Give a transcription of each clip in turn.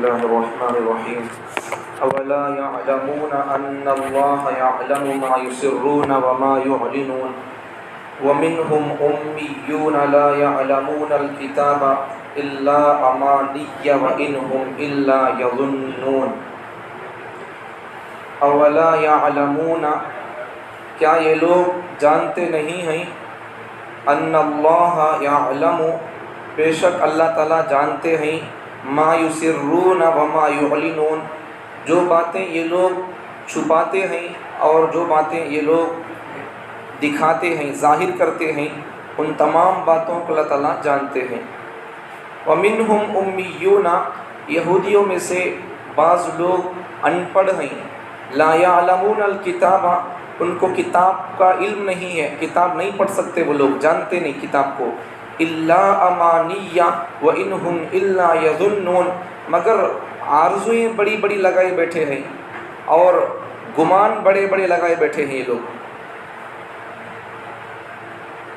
الله الرحمن الرحيم أولا يعلمون أن الله يعلم ما يسرون وما يعلنون ومنهم أميون لا يعلمون الكتاب إلا أماني وإن هم إلا يظنون اولا یعلمون کیا یہ لوگ جانتے نہیں ہیں ان اللہ یعلم بے شک اللہ تعالیٰ جانتے ہیں ما یسرون وما یعلنون جو باتیں یہ لوگ چھپاتے ہیں اور جو باتیں یہ لوگ دکھاتے ہیں ظاہر کرتے ہیں ان تمام باتوں کو اللہ تعالیٰ جانتے ہیں ومنہم امیون یہودیوں میں سے بعض لوگ ان پڑھ ہیں لا یعلمون الکتاب ان کو کتاب کا علم نہیں ہے کتاب نہیں پڑھ سکتے وہ لوگ جانتے نہیں کتاب کو الا امانی وانہم الا یظنون مگر آرزویں بڑی بڑی لگائے بیٹھے ہیں اور گمان بڑے بڑے لگائے بیٹھے ہیں یہ لوگ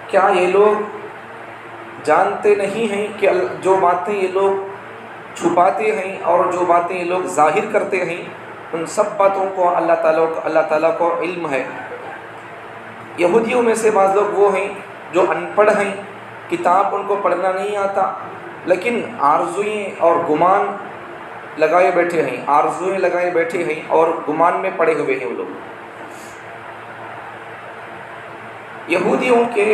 کیا یہ لوگ جانتے نہیں ہیں کہ جو باتیں یہ لوگ چھپاتے ہیں اور جو باتیں یہ لوگ ظاہر کرتے ہیں ان سب باتوں کو اللہ تعالیٰ کو علم ہے یہودیوں میں سے بعض لوگ وہ ہیں جو ان پڑھ ہیں کتاب ان کو پڑھنا نہیں آتا لیکن آرزوئیں اور گمان لگائے بیٹھے ہیں آرزوئیں لگائے بیٹھے ہیں اور گمان میں پڑے ہوئے ہیں وہ لوگ یہودیوں کے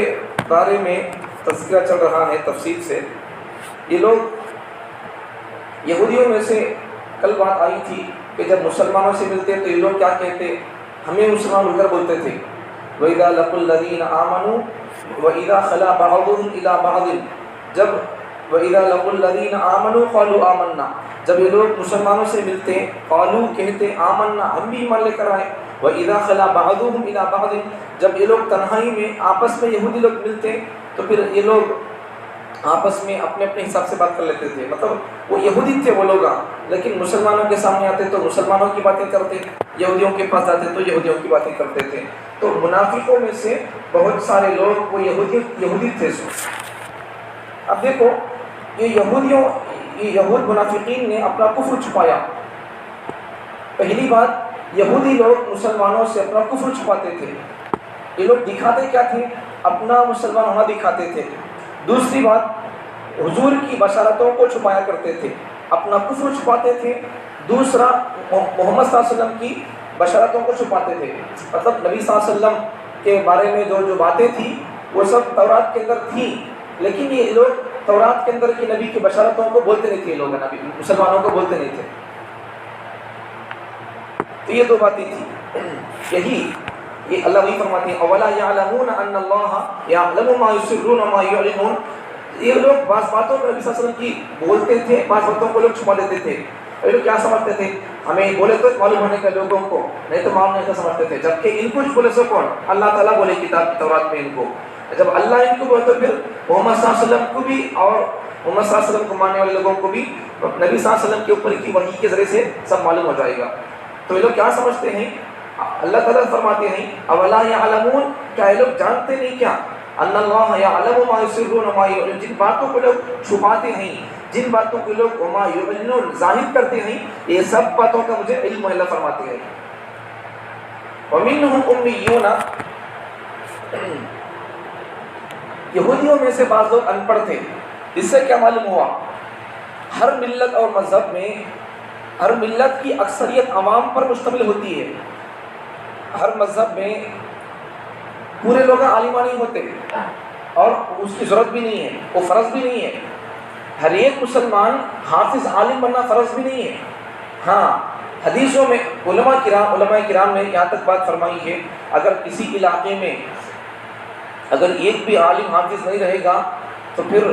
بارے میں تذکرہ چل رہا ہے تفصیل سے یہ لوگ یہودیوں میں سے کل بات آئی تھی کہ جب مسلمانوں سے ملتے تو یہ لوگ کیا کہتے ہمیں مسلمان مل کر بولتے تھے وَإِذَا لَقُوا الَّذِينَ آمَنُوا وَإِذَا خَلَا بَعْضُهُمْ إِلَىٰ بَعْضٍ جب وَإِذَا لَقُوا الَّذِينَ آمَنُوا قَالُوا آمَنَّا جب یہ لوگ مسلمانوں سے ملتے قالوا کہتے آمنا ہم بھی ایمان لے کر آئے وَإِذَا خَلَا بَعْضُهُمْ إِلَىٰ بَعْضٍ جب یہ لوگ تنہائی میں آپس میں یہودی لوگ ملتے تو پھر یہ لوگ آپس میں اپنے اپنے حساب سے بات کر لیتے تھے مطلب وہ یہودی تھے وہ لوگ لیکن مسلمانوں کے سامنے آتے تو مسلمانوں کی باتیں کرتے یہودیوں کے پاس جاتے تو یہودیوں کی باتیں کرتے تھے تو منافقوں میں سے بہت سارے لوگ وہ یہودی تھے اب دیکھو یہ یہود منافقین نے اپنا کفر چھپایا پہلی بات یہودی لوگ مسلمانوں سے اپنا کفر چھپاتے تھے یہ لوگ دکھاتے کیا تھے اپنا مسلمان ہونا دکھاتے تھے دوسری بات حضور کی بشارتوں کو چھپایا کرتے تھے اپنا کفر چھپاتے تھے دوسرا محمد صلی اللہ علیہ وسلم کی بشارتوں کو چھپاتے تھے مطلب نبی صلی اللہ علیہ وسلم کے بارے میں جو باتیں تھیں وہ سب تورات کے اندر تھیں لیکن یہ لوگ تورات کے اندر کی نبی کی بشارتوں کو بولتے نہیں تھے یہ لوگ نبی مسلمانوں کو بولتے نہیں تھے تو یہ دو باتیں تھیں یہ اللہ وہی فرماتے ہیں اولا یعلمون ان اللہ یعلم ما یسرون وما یعلنون یہ لوگ بعض باتوں کو نبی صلی اللہ علیہ وسلم کی بولتے تھے بعض باتوں کو لوگ چھپا دیتے تھے یہ لوگ کیا سمجھتے تھے ہمیں بولے تو معلوم ہونے کا لوگوں کو نہیں تو معلوم نہیں سمجھتے تھے جبکہ ان کو بولے سو کون اللہ تعالیٰ بولے کتاب کی تورات میں ان کو جب اللہ ان کو بولے تو پھر محمد صلی اللہ علیہ وسلم کو بھی اور محمد صلی اللہ علیہ وسلم کو ماننے والے لوگوں کو بھی نبی صلی اللہ علیہ وسلم کے اوپر کی وحی کے ذریعے سے سب معلوم ہو جائے گا تو یہ لوگ کیا سمجھتے ہیں اللہ تعالیٰ فرماتے ہیں اولا یعلمون کیا یہ لوگ جانتے نہیں کیا ان اللہ یعلم ما یسرون وما یعلنون جن باتوں کو لوگ چھپاتے ہیں جن باتوں کو لوگ وما یعلنون ظاہر کرتے ہیں یہ سب باتوں کا مجھے علم ہے اللہ فرماتے ہیں ومنہم امیون یہودیوں میں سے بعض لوگ ان پڑھ تھے اس سے کیا معلوم ہوا ہر ملت اور مذہب میں ہر ملت کی اکثریت عوام پر مشتمل ہوتی ہے ہر مذہب میں پورے لوگ عالمہ نہیں ہوتے اور اس کی ضرورت بھی نہیں ہے وہ فرض بھی نہیں ہے ہر ایک مسلمان حافظ عالم بننا فرض بھی نہیں ہے ہاں حدیثوں میں علماء کرام نے یہاں تک بات فرمائی ہے اگر کسی علاقے میں اگر ایک بھی عالم حافظ نہیں رہے گا تو پھر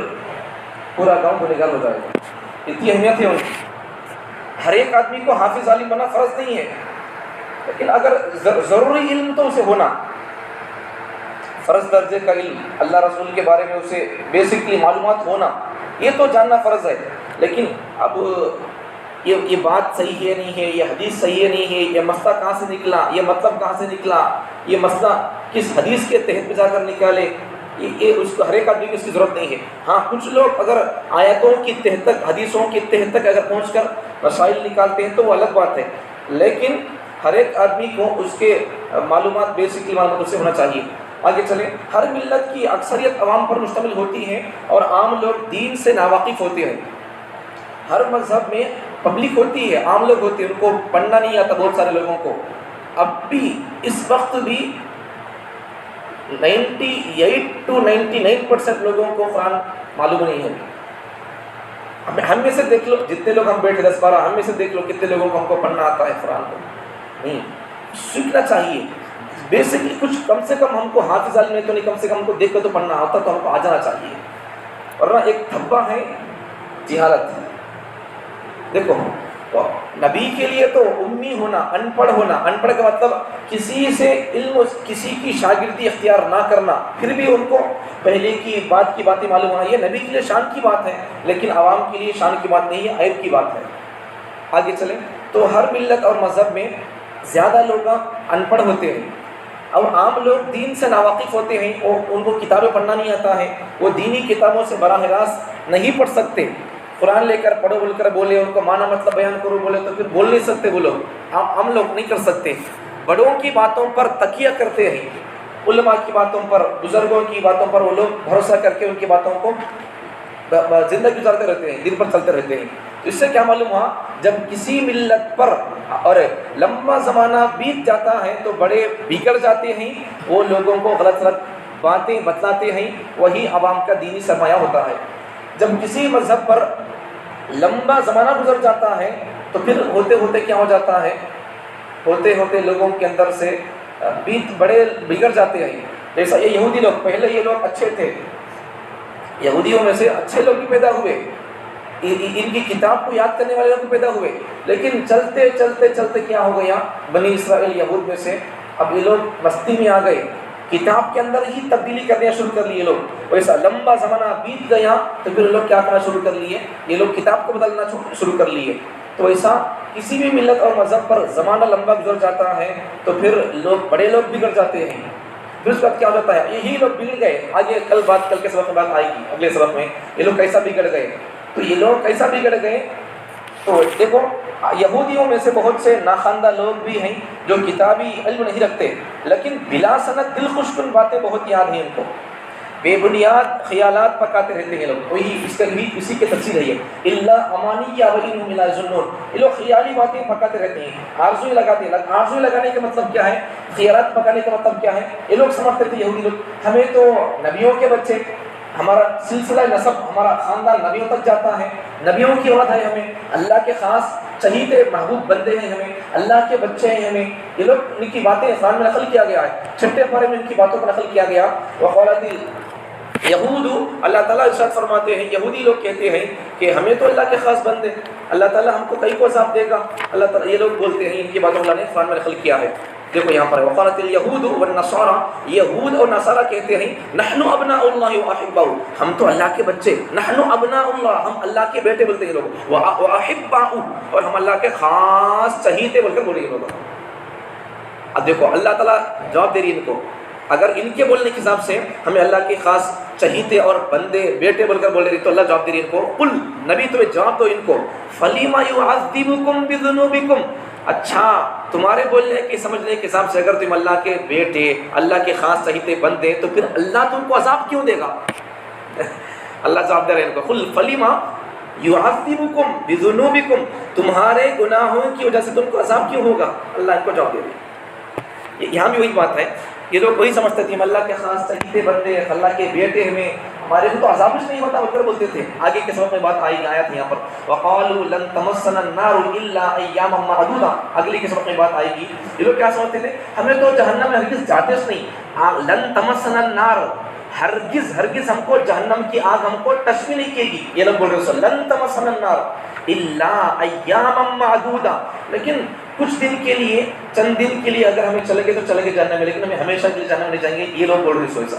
پورا گاؤں گنہگار ہو جائے گا اتنی اہمیت ہے ان کی ہر ایک آدمی کو حافظ عالم بننا فرض نہیں ہے لیکن اگر ضروری علم تو اسے ہونا فرض درجے کا علم اللہ رسول کے بارے میں اسے بیسکلی معلومات ہونا یہ تو جاننا فرض ہے لیکن اب یہ بات صحیح ہے نہیں ہے یہ حدیث صحیح ہے نہیں ہے یہ مسئلہ کہاں سے نکلا یہ مطلب کہاں سے نکلا یہ مسئلہ کس حدیث کے تحت پہ جا کر نکالے یہ اس کو ہر ایک آدمی کی اس کی ضرورت نہیں ہے ہاں کچھ لوگ اگر آیتوں کی تحت تک حدیثوں کی تحت تک اگر پہنچ کر مسائل نکالتے ہیں تو وہ الگ بات ہے، لیکن ہر ایک آدمی کو اس کے معلومات بیسکلی معلومات اس سے ہونا چاہیے۔ آگے چلیں، ہر ملت کی اکثریت عوام پر مشتمل ہوتی ہے اور عام لوگ دین سے ناواقف ہوتے ہیں۔ ہر مذہب میں پبلک ہوتی ہے، عام لوگ ہوتے ہیں، ان کو پڑھنا نہیں آتا بہت سارے لوگوں کو۔ اب بھی اس وقت بھی 98 to 99% لوگوں کو قرآن معلوم نہیں ہے۔ ہم میں سے دیکھ لو جتنے لوگ ہم بیٹھے 10-12، ہم میں سے دیکھ لو کتنے لوگوں کو ہم کو پڑھنا آتا ہے قرآن کو؟ نہیں، سیکھنا چاہیے بیسکلی کچھ، کم سے کم ہم کو حافظ عالم میں تو نہیں، کم سے کم ہم کو دیکھ کر تو پڑھنا آتا تو ہم کو آ جانا چاہیے۔ ورنہ ایک دھبا ہے جہالت۔ دیکھو نبی کے لیے تو امی ہونا، ان پڑھ ہونا، ان پڑھ کا مطلب کسی سے علم، کسی کی شاگردی اختیار نہ کرنا، پھر بھی ان کو پہلے کی بات کی باتیں معلوم ہونا، یہ نبی کے لیے شان کی بات ہے، لیکن عوام کے لیے شان کی بات نہیں ہے، عیب کی بات ہے۔ آگے چلیں تو ہر ملت اور مذہب میں زیادہ لوگ ان پڑھ ہوتے ہیں اور عام لوگ دین سے ناواقف ہوتے ہیں، اور ان کو کتابیں پڑھنا نہیں آتا ہے، وہ دینی کتابوں سے براہ راست نہیں پڑھ سکتے۔ قرآن لے کر پڑھو بول کر بولے، ان کو معنی مطلب بیان کرو بولے تو پھر بول نہیں سکتے وہ لوگ، ہم لوگ نہیں کر سکتے۔ بڑوں کی باتوں پر تکیہ کرتے ہیں، علماء کی باتوں پر، بزرگوں کی باتوں پر وہ لوگ بھروسہ کر کے ان کی باتوں کو زندگی گزارتے رہتے ہیں، دن پر چلتے رہتے ہیں۔ اس سے کیا معلوم ہوا، جب کسی ملت پر اور لمبا زمانہ بیت جاتا ہے تو بڑے بگڑ جاتے ہیں، وہ لوگوں کو غلط غلط باتیں بتلاتے ہیں، وہی عوام کا دینی سرمایہ ہوتا ہے۔ جب کسی مذہب پر لمبا زمانہ گزر جاتا ہے تو پھر ہوتے ہوتے کیا ہو جاتا ہے، ہوتے ہوتے لوگوں کے اندر سے بیت بڑے بگڑ جاتے ہیں۔ جیسا یہ یہودی لوگ، پہلے یہ لوگ اچھے تھے، یہودیوں میں سے اچھے لوگ بھی پیدا ہوئے، ان کی کتاب کو یاد کرنے والے لوگ بھی پیدا ہوئے، لیکن چلتے چلتے چلتے کیا ہو گیا، بنی اسرائیل یہود میں سے اب یہ لوگ مستی میں آ گئے، کتاب کے اندر ہی تبدیلی کرنا شروع کر لیے لوگ۔ ویسا لمبا زمانہ بیت گیا تو پھر لوگ کیا کرنا شروع کر لیے، یہ لوگ کتاب کو بدلنا شروع کر لیے۔ تو ایسا کسی بھی ملت اور مذہب پر زمانہ لمبا گزر جاتا ہے تو پھر بڑے لوگ بگڑ جاتے ہیں۔ پھر اس کے بعد کیا ہو جاتا ہے، یہی لوگ بگڑ گئے، آگے کل کے سبق میں بات آئے گی، اگلے سبق میں یہ لوگ کیسا بگڑ گئے۔ تو یہ لوگ کیسا بگڑ گئے، تو دیکھو یہودیوں میں سے بہت سے ناخواندہ لوگ بھی ہیں جو کتابی علم نہیں رکھتے، لیکن بلا سند دل خوش کن باتیں بہت یاد ہیں ان کو، بے بنیاد خیالات پکاتے رہتے ہیں لوگ۔ وہی اس کا بھی اسی کی تفسیر ہے یہ اللہ امانی وانہم لا یظنون، یہ لوگ خیالی باتیں پکاتے رہتے ہیں، آرزویں لگاتے ہیں۔ آرزویں لگانے کا مطلب کیا ہے، خیالات پکانے کا مطلب کیا ہے، یہ لوگ سمجھتے تھے یہودی لوگ ہمیں تو نبیوں کے بچے، ہمارا سلسلہ نسب، ہمارا خاندان نبیوں تک جاتا ہے، نبیوں کی اولاد ہے ہمیں، اللہ کے خاص چہیتے محبوب بندے ہیں ہمیں، اللہ کے بچے ہیں ہمیں۔ یہ لوگ ان کی باتیں قرآن میں نقل کیا گیا ہے، چھٹے پارے میں ان کی باتوں کو نقل کیا گیا۔ وقالت یہود، اللہ تعالیٰ ارشاد فرماتے ہیں یہودی لوگ کہتے ہیں کہ ہمیں تو اللہ کے خاص بندے، اللہ تعالیٰ ہم کو کئی کو عذاب دے گا، اللہ تعالیٰ، یہ لوگ بولتے ہیں، ان کی باتوں اللہ نے قرآن میں نقل کیا ہے۔ دیکھو یہاں پر وقالت الیہود والنصارى، یہود اور نصارہ کہتے ہیں نحن ابناء اللہ واحباؤ، ہم تو اللہ کے بچے، نحن ابناء اللہ، ہم اللہ کے بیٹے بولتے ہیں لوگ، واحباؤ، اور ہم اللہ کے خاص چہیتے بول کر بولے ہیں لوگ۔ اب دیکھو اللہ تعالیٰ جواب دے رہی ہے ان کو، اگر ان کے بولنے کے حساب سے ہمیں اللہ کے خاص چہیتے اور بندے بیٹے بول کر بول رہی تو اللہ جواب دے رہی ہے ان کو، قل نبی تمہیں جواب دو ان کو، فلیما یعذبکم بذنوبکم، اچھا تمہارے بولنے کے سمجھنے کے حساب سے اگر تم اللہ کے بیٹے، اللہ کے خاص چہیتے بندے، تو پھر اللہ تم کو عذاب کیوں دے گا؟ اللہ جواب دے رہے ہیں ان کو، قل فلیما یعذبکم بذنوبکم، تمہارے گناہوں کی وجہ سے تم کو عذاب کیوں ہوگا؟ اللہ ان کو جواب دے رہے ہیں۔ یہاں بھی وہی بات ہے، یہ لوگ وہی سمجھتے تھے ہم اللہ کے خاص چہیتے بندے، اللہ کے بیٹے، ہمارے کو تو عذاب کچھ نہیں ہوتا بول کر بولتے تھے۔ آگے کے سبق میں بات آئی آیت یہاں پر وقالوا لن تمسنا النار الا ایاما معدودا، اگلی کے سبق میں بات آئے گی۔ یہ لوگ کیا سمجھتے تھے، ہمیں تو جہنم میں ہرگز جاتے نہیں، لن تمسنا النار، ہرگز ہم کو جہنم کی آگ ہم کو ٹچ بھی نہیں کیے گی، یہ لوگ بول رہے ہیں لن تمسنا النار الا ایاما معدودا، لیکن کچھ دن کے لیے، چند دن کے لیے اگر ہمیں چلے گئے تو چلے گئے جہنم میں، لیکن ہمیں ہمیشہ کے لیے جہنم میں نہیں جائیں گے، یہ لوگ بول رہے ہیں سوچا۔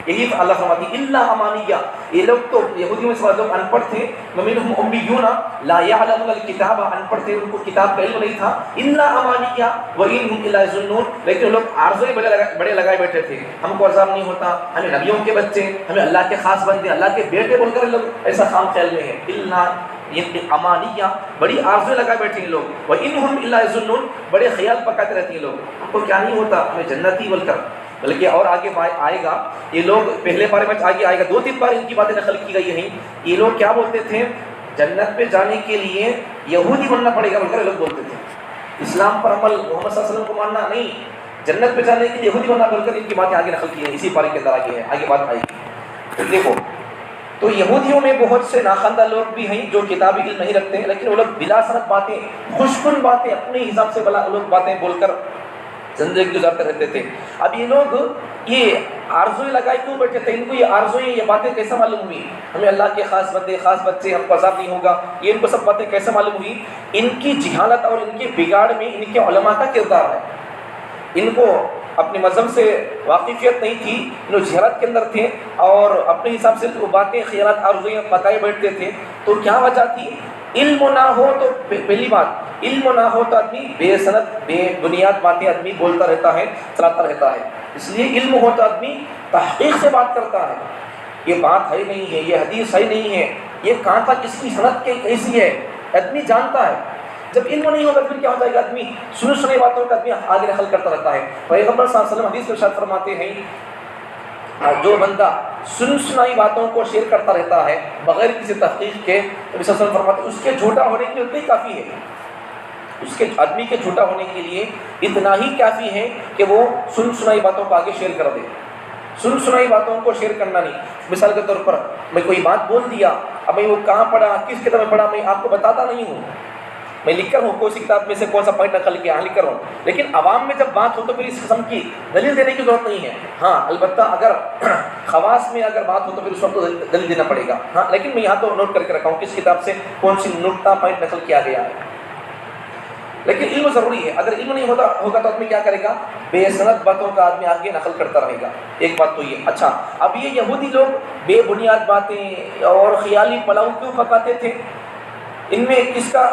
یہی اللہ فرماتی الا امانیہ، یہ لوگ تو یہودیوں میں سے بعض لوگ ان پڑھ تھے، ومنہم امیون لا یعلمون الکتاب، ان پڑھ تھے، ان کو کتاب کا علم نہیں تھا، الا امانیہ وانہم الا یظنون، لیکن لوگ عارضے بڑے لگائے بیٹھے تھے، ہم کو عذاب نہیں ہوتا، ہمیں نبیوں کے بچے، ہمیں اللہ کے خاص بندے، اللہ کے بیٹے بول کر لوگ ایسا خام خیال میں ہے، الا یہ امانیہ بڑی آرزویں لگائے بیٹھے ہیں لوگ، وَإِنْهُمْ إِلَّا يَظُنُّونَ بڑے خیال پکاتے رہتے ہیں لوگ، ان کو کیا نہیں ہوتا ہمیں جنتی بول کر، بلکہ اور آگے آئے گا یہ لوگ، پہلے بارے میں آگے آئے گا، 2-3 بار ان کی باتیں نقل کی گئی ہیں، یہ لوگ کیا بولتے تھے جنت پہ جانے کے لیے یہودی بننا پڑے گا بول کر لوگ بولتے تھے، اسلام پر عمل محمد صلی اللہ علیہ وسلم کو ماننا نہیں، جنت پہ جانے کے لیے یہودی بننا بول کر ان کی باتیں آگے نقل کی ہیں، اسی پارے کے اندر آگے ہے، آگے بات آئے گی۔ تو دیکھو تو یہودیوں میں بہت سے ناخواندہ لوگ بھی ہیں جو کتابی علم نہیں رکھتے ہیں، لیکن وہ لوگ بلا سند باتیں، خوشگن باتیں اپنے حساب سے بلا لوگ باتیں بول کر زندگی گزارتے رہتے تھے۔ اب یہ لوگ یہ آرزویں لگائے کیوں بیٹھے تھے؟ ان کو یہ آرزویں، یہ باتیں کیسے معلوم ہوئی؟ ہمیں اللہ کے خاص بندے، خاص بچے، ہم کو عذاب نہیں ہوگا، یہ ان کو سب باتیں کیسے معلوم ہوئی؟ ان کی جہالت اور ان کے بگاڑ میں ان کے علماء کا کردار ہے۔ ان کو اپنے مذہب سے واقفیت نہیں تھی، جو جہالت کے اندر تھے اور اپنے حساب سے وہ باتیں، خیالات، آرزویں پکائے بیٹھتے تھے۔ تو کیا وجہ تھی؟ علم نہ ہو تو پہلی بات، علم نہ ہو تو آدمی بے سند بے بنیاد باتیں آدمی بولتا رہتا ہے، چلاتا رہتا ہے۔ اس لیے علم ہو تو آدمی تحقیق سے بات کرتا ہے، یہ بات ہے نہیں ہے، یہ حدیث ہے نہیں ہے، یہ کہاں تک اس کی سند کیسی ہے، آدمی جانتا ہے۔ جب علم نہیں ہوگا پھر کیا ہو جائے گا؟ آدمی سنی باتوں کا آدمی آگے نقل کرتا رہتا ہے۔ پیغمبر صلی اللہ علیہ وسلم حدیث میں ارشاد فرماتے ہیں جو بندہ سنائی باتوں کو شیئر کرتا رہتا ہے بغیر کسی تحقیق کے، نبی صلی اللہ علیہ وسلم فرماتے ہیں اس کے جھوٹا ہونے کے لیے اتنا ہی کافی ہے، اس کے آدمی کے جھوٹا ہونے کے لیے اتنا ہی کافی ہے کہ وہ سنائی باتوں کو آگے شیئر کر دے۔ سنائی باتوں کو شیئر کرنا نہیں، مثال کے طور پر میں کوئی بات بول دیا، اب میں وہ کہاں پڑھا، کس کتاب میں پڑھا، میں آپ کو بتاتا نہیں ہوں، میں لکھ کر ہوں کوئی سی کتاب میں سے کون سا پوائنٹ نقل کیا لکھ کر ہوں، لیکن عوام میں جب بات ہو تو پھر اس قسم کی دلیل دینے کی ضرورت نہیں ہے۔ ہاں البتہ اگر خواص میں اگر بات ہو تو پھر اس وقت تو دلیل دینا پڑے گا، ہاں لیکن میں یہاں تو نوٹ کر کے رکھا ہوں کس کتاب سے کون سی نقطہ پوائنٹ نقل کیا گیا ہے۔ لیکن علم ضروری ہے، اگر علم نہیں ہوگا تو آدمی کیا کرے گا؟ بے سند باتوں کا آدمی آگے نقل کرتا رہے گا۔ ایک بات تو یہ۔ اچھا اب یہ یہودی لوگ بے بنیاد باتیں اور خیالی پلاؤ کیوں پکاتے تھے؟ ان میں کس کا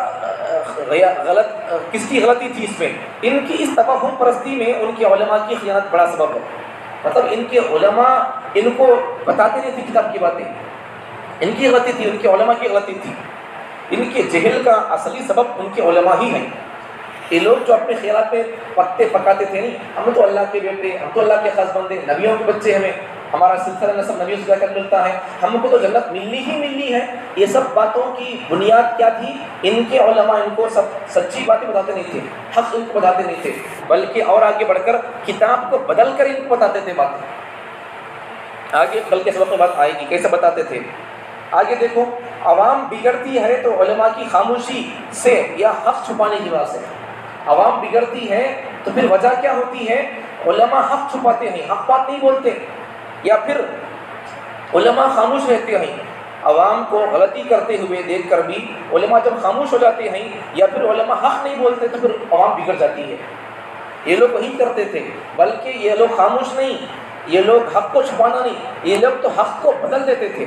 کس کی غلطی تھی؟ اس میں ان کی اس توہم پرستی میں ان کے علماء کی خیانت بڑا سبب ہے۔ مطلب ان کے علماء ان کو بتاتے نہیں تھے کتاب کی باتیں، ان کی غلطی تھی، ان کے علماء کی غلطی تھی۔ ان کے جہل کا اصلی سبب ان کے علماء ہی ہیں۔ یہ لوگ جو اپنے خیالات میں پکتے پکاتے تھے نہیں، ہم تو اللہ کے بیٹے، ہم تو اللہ کے خاص بندے، نبیوں کے بچے، ہمیں ہمارا سلسلہ نسب نبیوں سے جا کر ملتا ہے، ہم کو تو جنت ملنی ہی ملنی ہے۔ یہ سب باتوں کی بنیاد کیا تھی؟ ان کے علماء ان کو سب سچی باتیں بتاتے نہیں تھے، حق ان کو بتاتے نہیں تھے، بلکہ اور آگے بڑھ کر کتاب کو بدل کر ان کو بتاتے تھے باتیں۔ آگے بلکہ سبق میں بات آئے گی کیسے بتاتے تھے۔ آگے دیکھو، عوام بگڑتی ہے تو علماء کی خاموشی سے یا حق چھپانے کی وجہ سے۔ عوام بگڑتی ہے تو پھر وجہ کیا ہوتی ہے؟ علماء حق چھپاتے ہیں، حق بات نہیں بولتے، یا پھر علماء خاموش رہتے ہیں۔ عوام کو غلطی کرتے ہوئے دیکھ کر بھی علماء جب خاموش ہو جاتے ہیں یا پھر علماء حق نہیں بولتے تو پھر عوام بگڑ جاتی ہے۔ یہ لوگ وہی کرتے تھے، بلکہ یہ لوگ خاموش نہیں، یہ لوگ حق کو چھپانا نہیں، یہ لوگ تو حق کو بدل دیتے تھے۔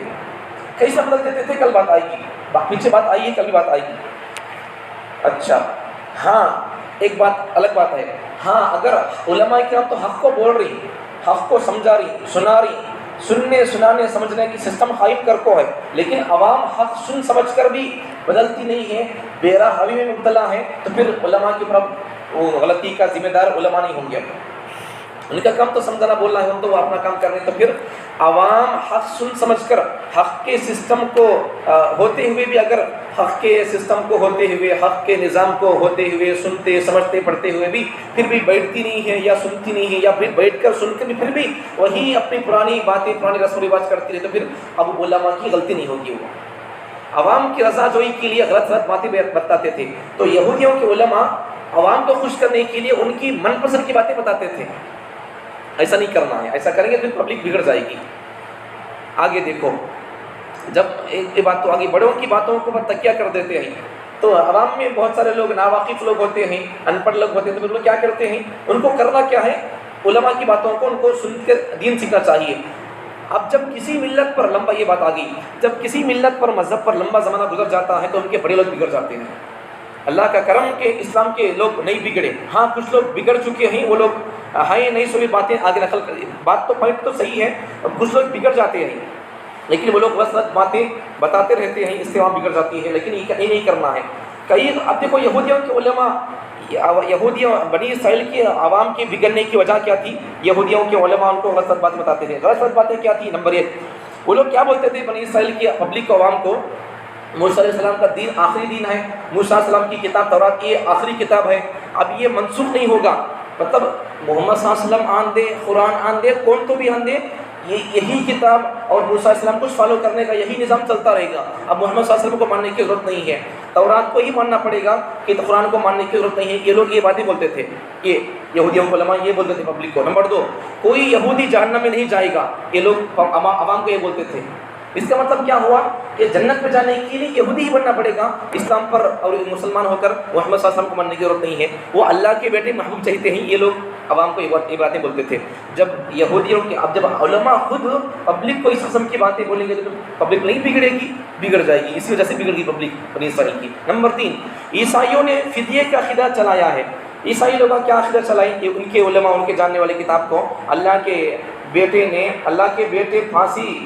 کیسے بدل دیتے تھے؟ کل بات آئے گی، پیچھے بات آئی ہے، کل بھی بات آئے گی۔ اچھا ہاں ایک بات الگ بات ہے، ہاں اگر علماء کرام تو حق کو بول رہی، حق کو سمجھا رہی، سنا رہی، سننے سنانے سمجھنے کی سسٹم قائم کر کو ہے، لیکن عوام حق سن سمجھ کر بھی بدلتی نہیں ہے، بے راہوی میں مبتلا ہے، تو پھر علماء کی طرف وہ غلطی کا ذمہ دار علماء نہیں ہوں گے۔ ان کا کام تو سمجھانا بولنا ہے، ان تو وہ اپنا کام کر رہے ہیں، تو پھر عوام حق سن سمجھ کر حق کے سسٹم کو ہوتے ہوئے بھی، اگر حق کے سسٹم کو ہوتے ہوئے، حق کے نظام کو ہوتے ہوئے، سنتے سمجھتے پڑھتے ہوئے بھی پھر بھی بیٹھتی نہیں ہے یا سنتی نہیں ہے، یا پھر بیٹھ کر سن کے بھی پھر بھی وہی اپنی پرانی باتیں، پرانی رسم و رواج کرتی رہے، تو پھر اب علماء کی غلطی نہیں ہوگی۔ وہ عوام کی رضا جوئی کے لیے غلط غلط باتیں بتاتے تھے، تو یہودیوں کے علماء عوام کو خوش کرنے کے لیے ان کی من پسند کی باتیں بتاتے تھے۔ ایسا نہیں کرنا ہے، ایسا کریں گے پھر پبلک بگڑ جائے گی۔ آگے دیکھو، جب ایک بات تو آگے بڑوں کی باتوں کو تکیہ کر دیتے ہیں، تو عوام میں بہت سارے لوگ ناواقف لوگ ہوتے ہیں، ان پڑھ لوگ ہوتے ہیں، تو پھر لوگ کیا کرتے ہیں؟ ان کو کرنا کیا ہے؟ علماء کی باتوں کو ان کو سن کے دین سیکھنا چاہیے۔ اب جب کسی ملت پر لمبا، یہ بات آ گئی، جب کسی ملت پر مذہب پر لمبا زمانہ گزر جاتا ہے تو ان کے بڑے لوگ بگڑ جاتے ہیں۔ اللہ کا کرم کہ اسلام کے لوگ نہیں بگڑے، ہاں کچھ لوگ بگڑ چکے ہیں، وہ لوگ ہیں نہیں سوئی باتیں آگے نقل کر، بات تو پوائنٹ تو صحیح ہے، کچھ لوگ بگڑ جاتے ہیں، لیکن وہ لوگ غلط باتیں بتاتے رہتے ہیں، اس سے وہاں بگڑ جاتی ہے، لیکن یہ نہیں کرنا ہے۔ کئی اب دیکھو یہودیوں کے علماء، یہودیوں بنی اسرائیل کی عوام کے بگڑنے کی وجہ کیا تھی؟ یہودیوں کے علماء ان کو غلط باتیں بتاتے تھے۔ غلط باتیں کیا تھی؟ نمبر 1، وہ لوگ کیا بولتے تھے بنی اسرائیل کی پبلک کو، عوام کو، موسیٰ علیہ السلام کا دین آخری دین ہے، موسیٰ علیہ السلام کی کتاب تورات یہ آخری کتاب ہے، اب یہ منسوخ نہیں ہوگا۔ مطلب محمد صلی اللہ علیہ وسلم آن دے، قرآن آن دے، کون تو بھی آن دے، یہی کتاب اور موسیٰ علیہ السلام کو فالو کرنے کا یہی نظام چلتا رہے گا۔ اب محمد صلی اللہ علیہ وسلم کو ماننے کی ضرورت نہیں ہے، تورات کو ہی ماننا پڑے گا، کہ قرآن کو ماننے کی ضرورت نہیں ہے۔ یہ لوگ یہ باتیں بولتے تھے، یہ یہودیوں کے علماء یہ بولتے تھے پبلک کو۔ نمبر 2، کوئی یہودی جہنم میں نہیں جائے گا، یہ لوگ عوام کو یہ بولتے تھے۔ اس کا مطلب کیا ہوا کہ جنت میں جانے کے لیے یہودی ہی بننا پڑے گا، اسلام پر اور مسلمان ہو کر محمد صلی اللہ علیہ وسلم کو ماننے کی ضرورت نہیں ہے، وہ اللہ کے بیٹے محبوب چاہتے ہیں۔ یہ لوگ عوام کو یہ باتیں بولتے تھے۔ جب یہودیوں کے، اب جب علماء خود پبلک کو اس قسم کی باتیں بولیں گے تو پبلک نہیں بگڑے گی، بگڑ جائے گی، اسی وجہ سے بگڑ گئی پبلک بنی اسرائیل کی۔ نمبر 3، عیسائیوں نے فدیے کا عقیدہ چلایا ہے۔ عیسائی لوگوں کیا عقیدہ چلائیں کہ ان کے علماء، ان کے جاننے والے کتاب کو، اللہ کے بیٹے پھانسی،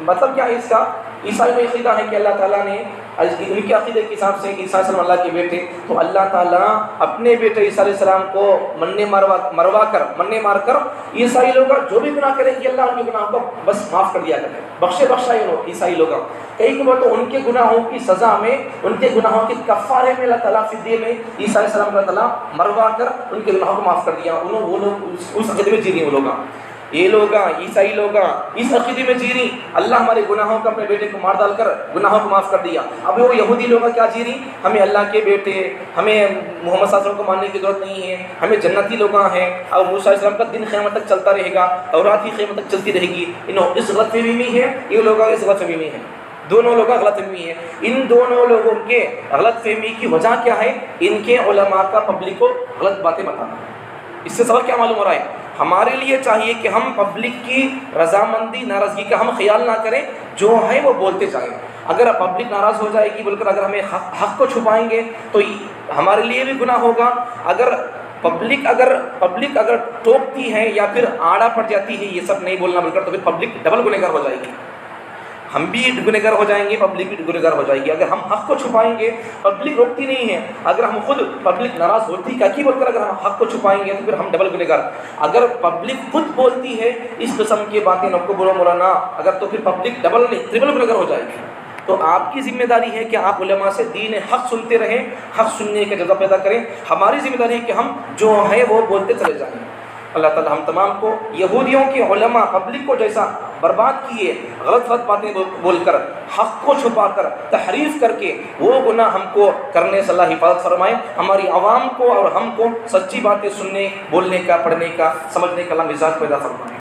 مطلب کیا ہے اس کا؟ عیسائی میں عقیدہ ہے کہ اللہ تعالیٰ نے، ان کے عقیدے کے حساب سے عیسیٰ علیہ السلام اللہ کے بیٹے، تو اللہ تعالیٰ اپنے بیٹے عیسیٰ علیہ السلام کو مننے مار کر عیسائی لوگ جو بھی گناہ کریں گے اللہ ان کے گناہوں کو بس معاف کر دیا کرے، بخشا یہ لوگ عیسائی لوگ۔ کئی کہ وہ تو ان کے گناہوں کی سزا میں، ان کے گناہوں کے کفارے میں اللہ تعالیٰ فدیے میں عیسیٰ علیہ السلام کو اللہ تعالیٰ مروا کر ان کے گناہوں کو معاف کر دیا۔ وہ لوگ اس عقیدے میں جی رہے ہیں، وہ لوگ، یہ لوگ عیسائی لوگ اس عقیدے میں جی رہی اللہ ہمارے گناہوں کو، اپنے بیٹے کو مار ڈال کر گناہوں کو معاف کر دیا۔ اب وہ یہودی لوگ کیا جی رہی؟ ہمیں اللہ کے بیٹے، ہمیں محمد صلی اللہ علیہ وسلم کو ماننے کی ضرورت نہیں ہے، ہمیں جنتی لوگ ہیں، اور موسیٰ علیہ السلام کا دن قیامت تک چلتا رہے گا، تورات ہی قیامت تک چلتی رہے گی۔ اس غلط فہمی میں ہے، یہ لوگ اس غلط فہمی میں ہے، دونوں لوگ غلط فہمی ہے۔ ان دونوں لوگوں کے غلط فہمی کی وجہ کیا ہے؟ ان کے علماء کا پبلک کو غلط باتیں بتانا۔ اس سے سبق کیا معلوم ہو رہا ہے؟ ہمارے لیے چاہیے کہ ہم پبلک کی رضامندی، ناراضگی کا ہم خیال نہ کریں، جو ہے وہ بولتے جائیں۔ اگر پبلک ناراض ہو جائے گی بول کر اگر ہمیں حق کو چھپائیں گے تو ہمارے لیے بھی گناہ ہوگا۔ اگر پبلک اگر ٹوکتی ہے یا پھر آڑا پڑ جاتی ہے یہ سب نہیں بولنا بول کر، تو پھر پبلک ڈبل گنہگار ہو جائے گی، ہم بھی گنہگار ہو جائیں گے، پبلک بھی گنہگار ہو جائے گی۔ اگر ہم حق کو چھپائیں گے، پبلک روکتی نہیں ہے، اگر ہم خود پبلک ناراض ہوتی کا کی بول کر اگر ہم حق کو چھپائیں گے تو پھر ہم ڈبل گنہگار۔ اگر پبلک خود بولتی ہے اس قسم کی باتیں نقو برو مولانا، اگر تو پھر پبلک ڈبل نہیں ٹرپل گنہگار ہو جائے گی۔ تو آپ کی ذمہ داری ہے کہ آپ علماء سے دین حق سنتے رہیں، حق سننے کا جذبہ پیدا کریں۔ ہماری ذمہ داری ہے کہ ہم جو ہیں وہ بولتے چلے جائیں۔ اللہ تعالیٰ ہم تمام کو یہودیوں کے علماء پبلک کو جیسا برباد کیے، غلط باتیں بول کر، حق کو چھپا کر، تحریف کر کے، وہ گناہ ہم کو کرنے سے اللہ حفاظت فرمائے۔ ہماری عوام کو اور ہم کو سچی باتیں سننے، بولنے کا، پڑھنے کا، سمجھنے کا اللہ مزاج پیدا فرمائے۔